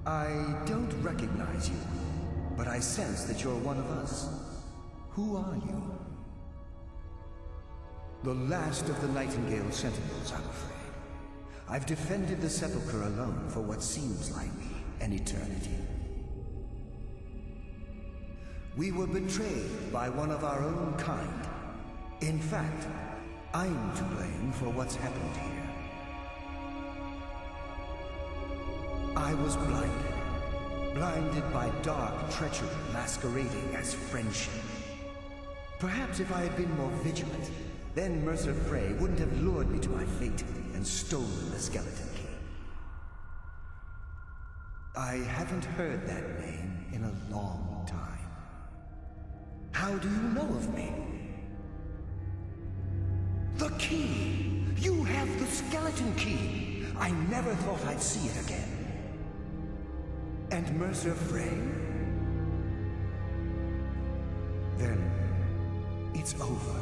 I don't recognize you, but I sense that you're one of us. Who are you? The last of the Nightingale Sentinels, I'm afraid. I've defended the Sepulchre alone for what seems like an eternity. We were betrayed by one of our own kind. In fact, I'm to blame for what's happened here. I was blinded by dark treachery masquerading as friendship. Perhaps if I had been more vigilant, then Mercer Frey wouldn't have lured me to my fate and stolen the skeleton key. I haven't heard that name in a long time. How do you know of me? The key! You have the skeleton key! I never thought I'd see it again. And Mercer Frey? Then it's over,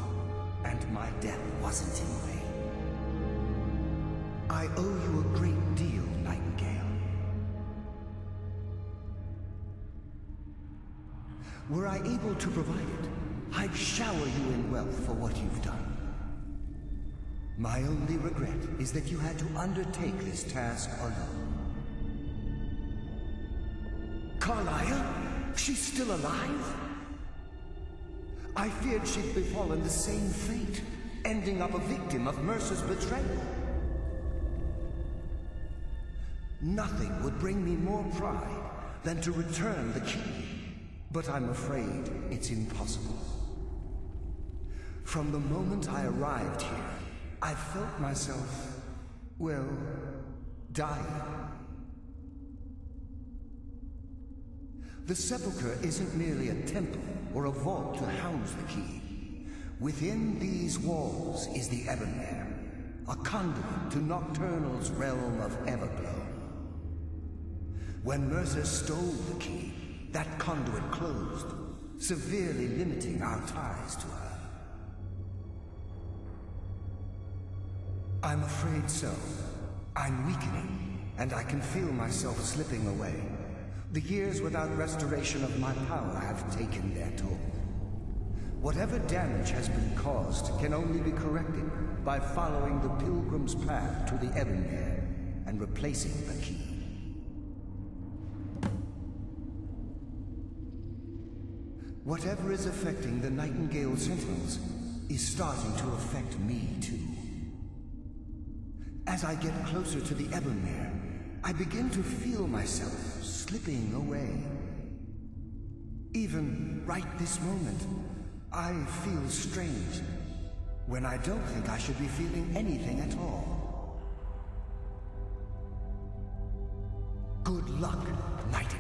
and my death wasn't in vain. I owe you a great deal, Nightingale. Were I able to provide it, I'd shower you in wealth for what you've done. My only regret is that you had to undertake this task alone. Carlia? She's still alive? I feared she'd befallen the same fate, ending up a victim of Mercer's betrayal. Nothing would bring me more pride than to return the key, but I'm afraid it's impossible. From the moment I arrived here, I felt myself, well, dying. The Sepulchre isn't merely a temple or a vault to house the key. Within these walls is the Ebonmere, a conduit to Nocturnal's realm of Everglow. When Mercer stole the key, that conduit closed, severely limiting our ties to her. I'm afraid so. I'm weakening, and I can feel myself slipping away. The years without restoration of my power have taken their toll. Whatever damage has been caused can only be corrected by following the Pilgrim's path to the Ebonmere and replacing the key. Whatever is affecting the Nightingale Sentinels is starting to affect me too. As I get closer to the Ebonmere, I begin to feel myself slipping away. Even right this moment, I feel strange, when I don't think I should be feeling anything at all. Good luck, Nightingale.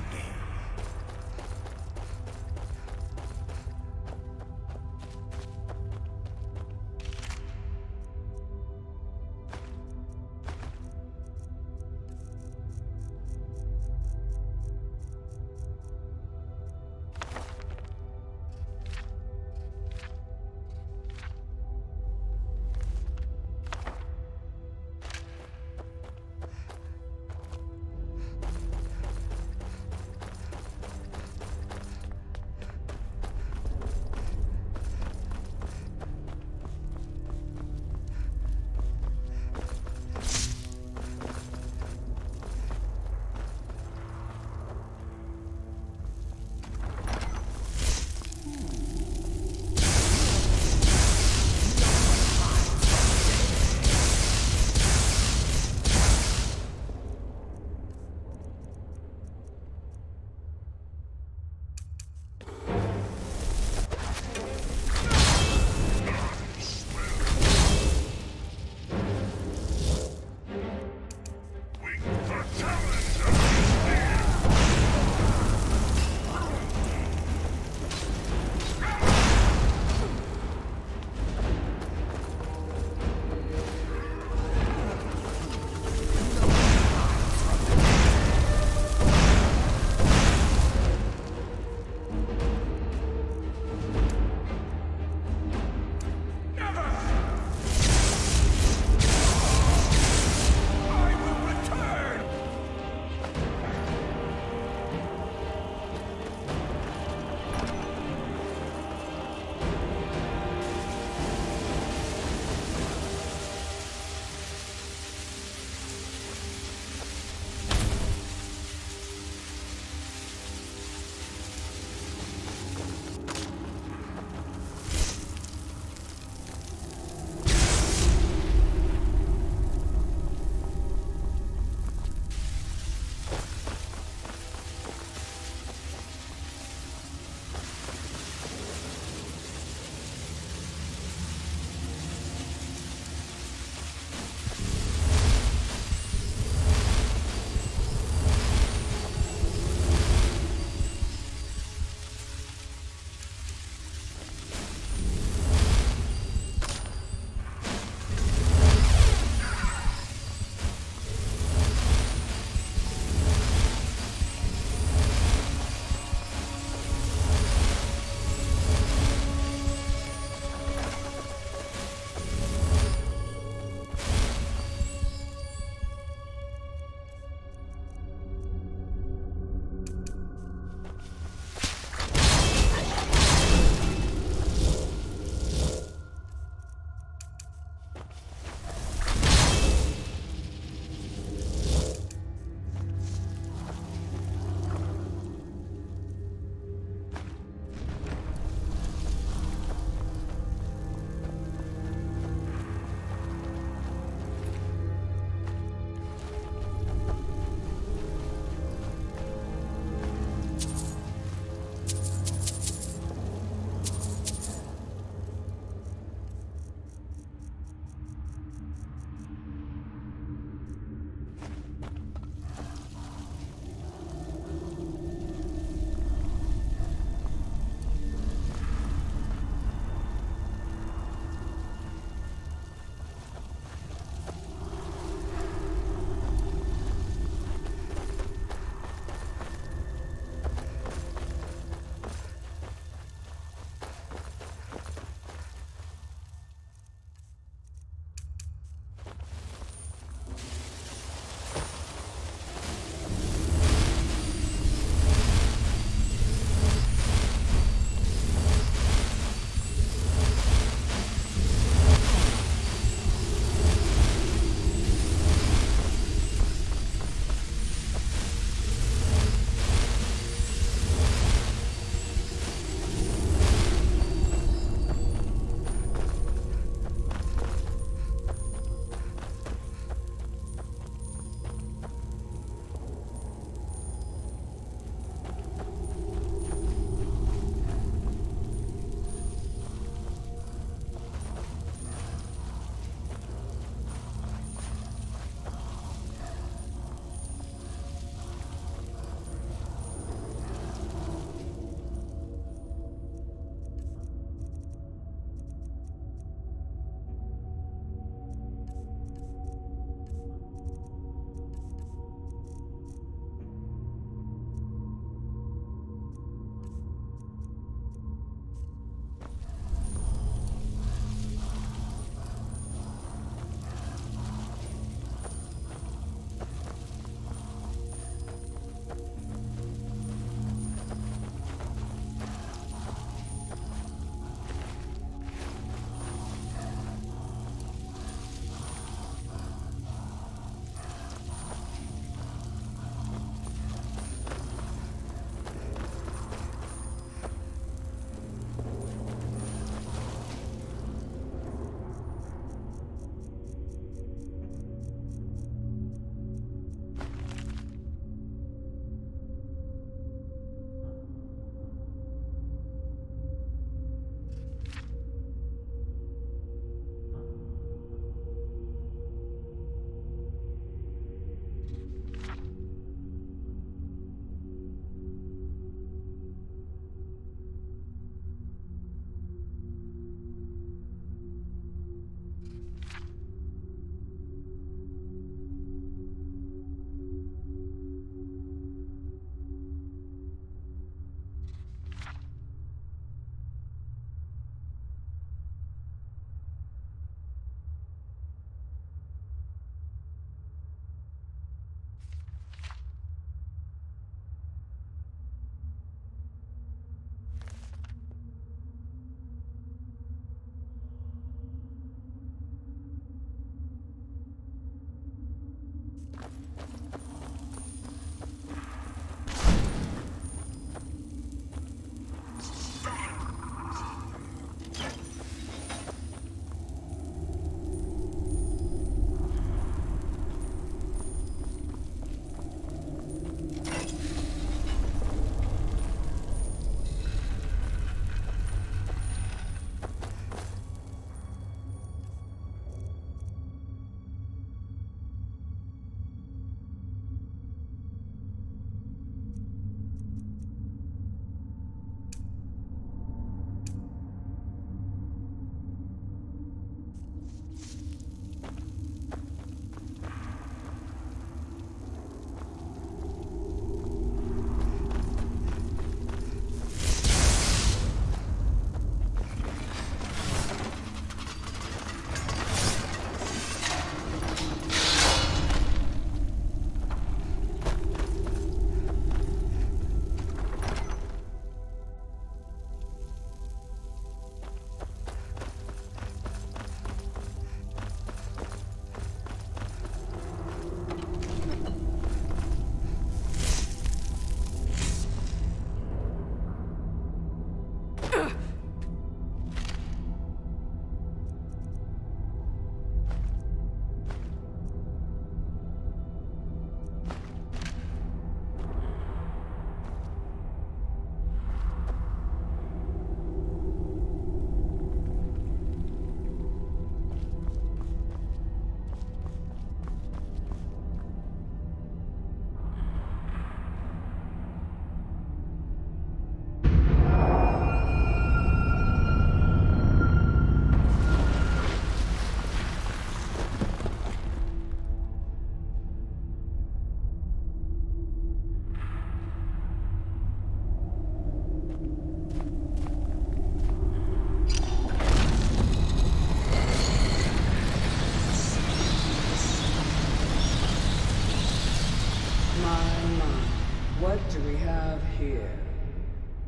have here?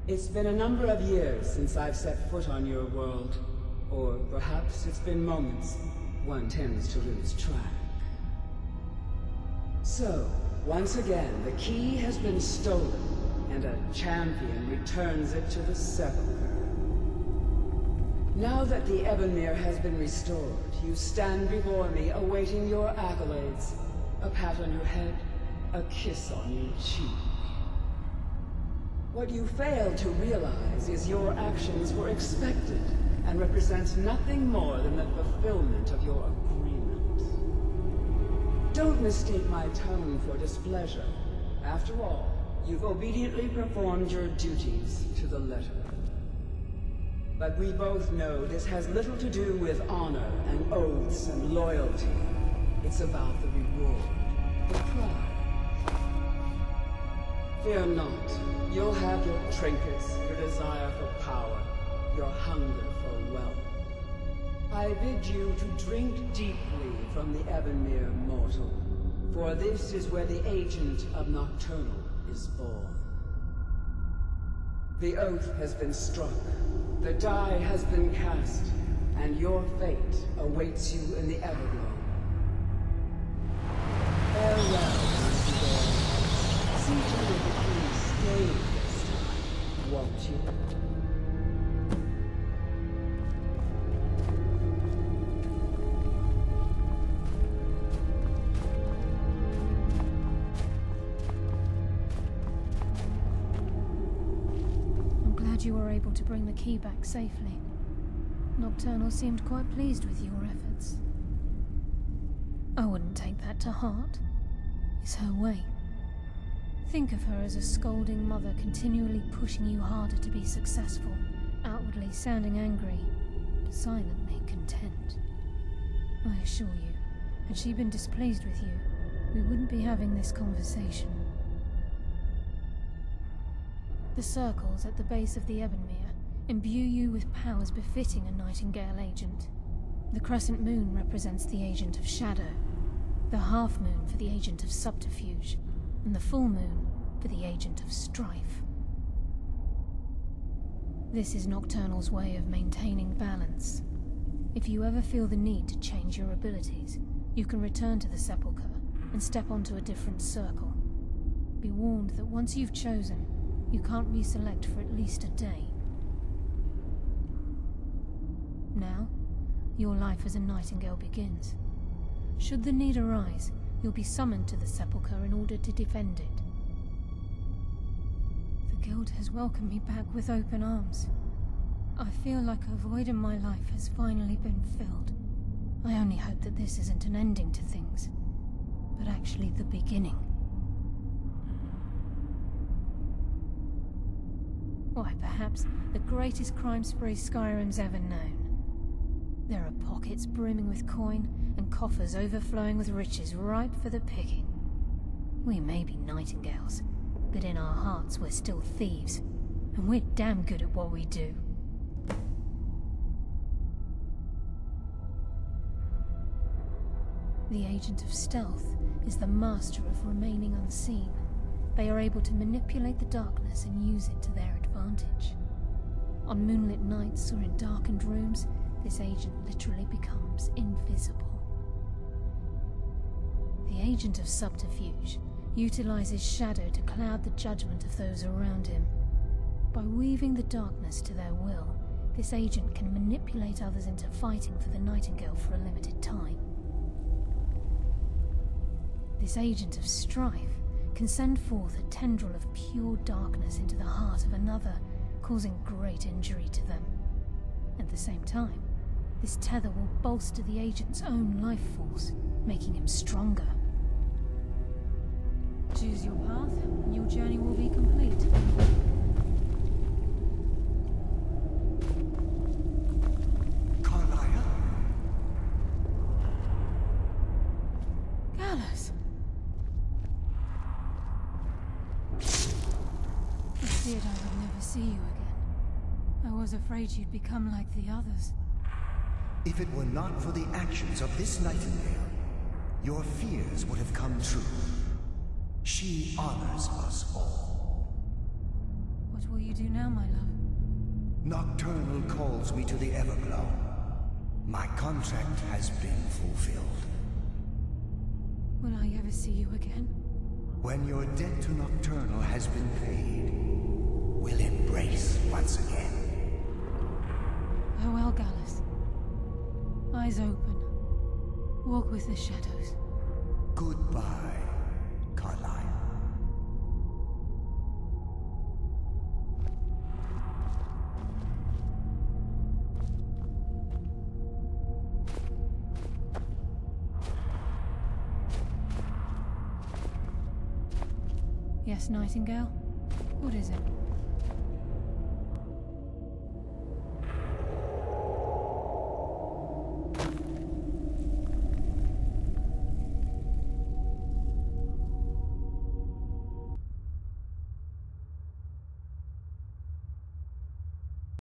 It's been a number of years since I've set foot on your world. Or perhaps it's been moments. One tends to lose track. So, once again, the key has been stolen, and a champion returns it to the Sepulchre. Now that the Ebonmere has been restored, you stand before me awaiting your accolades. A pat on your head, a kiss on your cheek. What you fail to realize is your actions were expected and represent nothing more than the fulfillment of your agreement. Don't mistake my tone for displeasure. After all, you've obediently performed your duties to the letter. But we both know this has little to do with honor and oaths and loyalty. It's about the reward, the prize. Fear not. You'll have your trinkets, your desire for power, your hunger for wealth. I bid you to drink deeply from the Ebonmere mortal, for this is where the agent of Nocturnal is born. The oath has been struck, the die has been cast, and your fate awaits you in the Everglow. Farewell, Mr. See to it that you stay this time, won't you? You were able to bring the key back safely. Nocturnal seemed quite pleased with your efforts. I wouldn't take that to heart. It's her way. Think of her as a scolding mother continually pushing you harder to be successful, outwardly sounding angry, but silently content. I assure you, had she been displeased with you, we wouldn't be having this conversation. The circles at the base of the Ebonmere imbue you with powers befitting a Nightingale agent. The crescent moon represents the agent of shadow, the half moon for the agent of subterfuge, and the full moon for the agent of strife. This is Nocturnal's way of maintaining balance. If you ever feel the need to change your abilities, you can return to the Sepulchre and step onto a different circle. Be warned that once you've chosen, you can't reselect for at least a day. Now, your life as a Nightingale begins. Should the need arise, you'll be summoned to the Sepulchre in order to defend it. The Guild has welcomed me back with open arms. I feel like a void in my life has finally been filled. I only hope that this isn't an ending to things, but actually the beginning. Why, perhaps the greatest crime spree Skyrim's ever known. There are pockets brimming with coin, and coffers overflowing with riches ripe for the picking. We may be Nightingales, but in our hearts we're still thieves, and we're damn good at what we do. The Agent of Stealth is the master of remaining unseen. They are able to manipulate the darkness and use it to their advantage. On moonlit nights or in darkened rooms, this agent literally becomes invisible. The Agent of Subterfuge utilizes shadow to cloud the judgment of those around him. By weaving the darkness to their will, this agent can manipulate others into fighting for the Nightingale for a limited time. This Agent of Strife can send forth a tendril of pure darkness into the heart of another, causing great injury to them. At the same time, this tether will bolster the agent's own life force, making him stronger. Choose your path, and your journey will be complete. Carlia? Gallus! I feared I would never see you again. I was afraid you'd become like the others. If it were not for the actions of this Nightingale, your fears would have come true. She honors us all. Nocturnal calls me to the Everglow. My contract has been fulfilled. Will I ever see you again? When your debt to Nocturnal has been paid, we'll embrace once again. Farewell, Gallus. Eyes open. Walk with the shadows. Goodbye, Carlyle. Yes, Nightingale? What is it?